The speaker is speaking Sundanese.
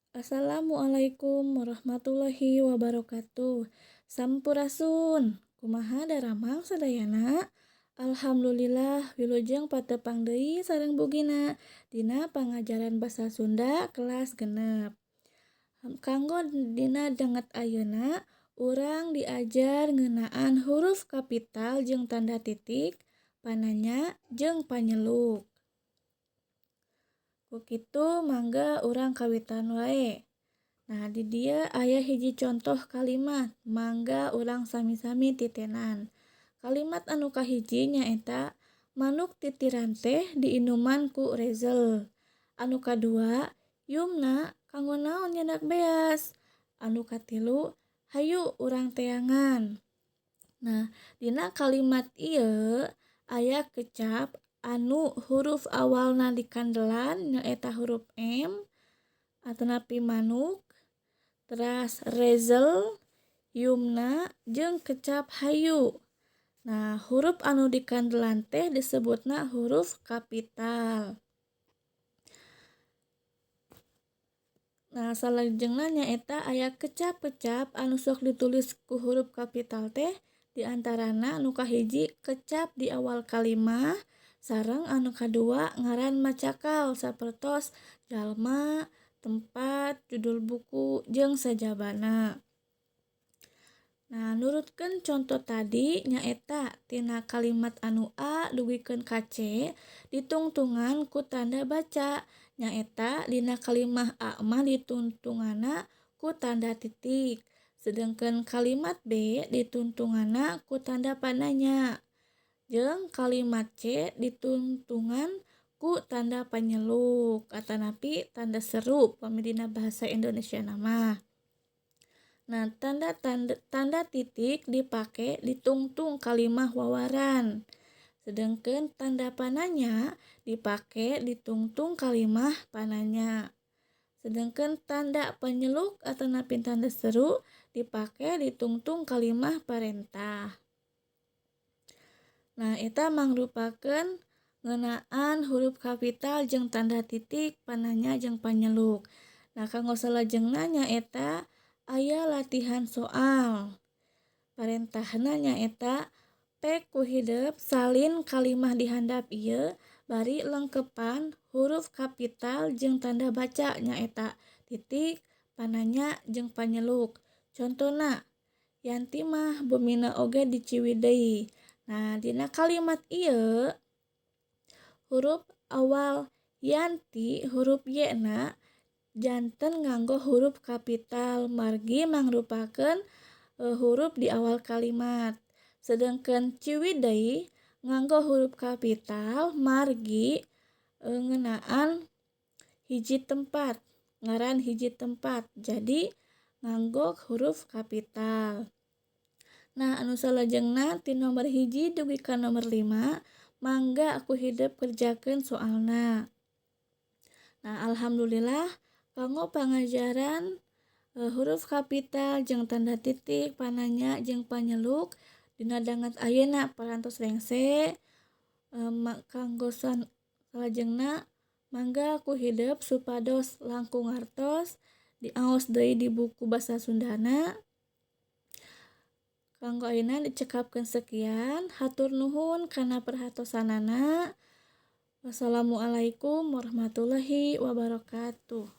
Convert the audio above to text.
Assalamualaikum warahmatullahi wabarakatuh. Sampurasun. Kumaha daramang sadayana? Alhamdulillah wilujeng patepang deui sareng bugina dina pangajaran basa Sunda kelas genep. Kanggo dina danget ayeuna urang diajar ngeunaan huruf kapital jeung tanda titik, pananya jeung panyeluk. Ku kitu mangga urang kawitan wae. Nah, di dia aya hiji contoh kalimat, mangga urang sami-sami titenan. Kalimat anu kahiji nyaeta manuk titiran teh diinuman ku Rezel. Anu kadua, yumna kanggo naon nyedak beas. Anu katilu, hayu urang teangan. Nah, dina kalimat ieu aya kecap anu huruf awalna dikandelan nyaeta huruf M atanapi manuk, teras Rezel, yumna jeung kecap hayu. Nah, huruf anu dikandelan teh disebutna huruf kapital. Nah, salajengna nyaeta aya kecap-kecap anu sok ditulis ku huruf kapital teh diantarana anu kahiji kecap di awal kalimah sareng anu kadua ngaran macakal sapertos jalma, tempat, judul buku, jeung sajabana. Nah, nurutkeun contoh tadi nyaeta tina kalimat anu A dugikeun ka C ditungtungan ku tanda baca. Nyaeta dina kalimah A mah ditungtunganna ku tanda titik. Sedengkeun kalimat B ditungtunganna ku tanda pananya. Jeung kalimat C ditungtungan ku tanda panyeluk atanapi tanda seru pami dina bahasa Indonesia mah. Nah, tanda titik dipake ditungtung kalimah wawaran. Sedengkeun tanda pananya dipake ditungtung kalimah pananya. Sedengkeun tanda panyeluk atanapi tanda seru dipake ditungtung kalimah parentah. Nah, eta mangrupakeun ngeunaan huruf kapital jeung tanda titik, pananya jeung panyeluk. Nah, kanggo salajengna nyaeta aya latihan soal. Parentahna nyaeta pek ku hideup salin kalimah di handap ieu bari lengkepan huruf kapital jeung tanda baca nyaeta titik, pananya jeung panyeluk. Contona, Yanti mah beumina oge di Ciwidey. Nah, dina kalimat ieu huruf awal Yanti huruf Y-na janten nganggo huruf kapital margi mangrupakeun huruf di awal kalimat. Sedengkeun Ciwidey nganggo huruf kapital margi ngeunaan hiji tempat, ngaran hiji tempat. Jadi nganggo huruf kapital. Nah, anu salajengna ti nomor hiji dugi ka nomor 5 mangga aku hideup kerjakeun soalna. Nah, alhamdulillah kanggo pangajaran huruf kapital jeung tanda titik, pananya jeung panyeluk dina danget ayeuna parantos rengse. Kanggo salajengna mangga aku hideup supados langkung ngartos diaos deui di buku basa Sundana. Kanggo ayeuna dicekapkeun sekian, hatur nuhun kana perhatosanana. Wassalamualaikum warahmatullahi wabarakatuh.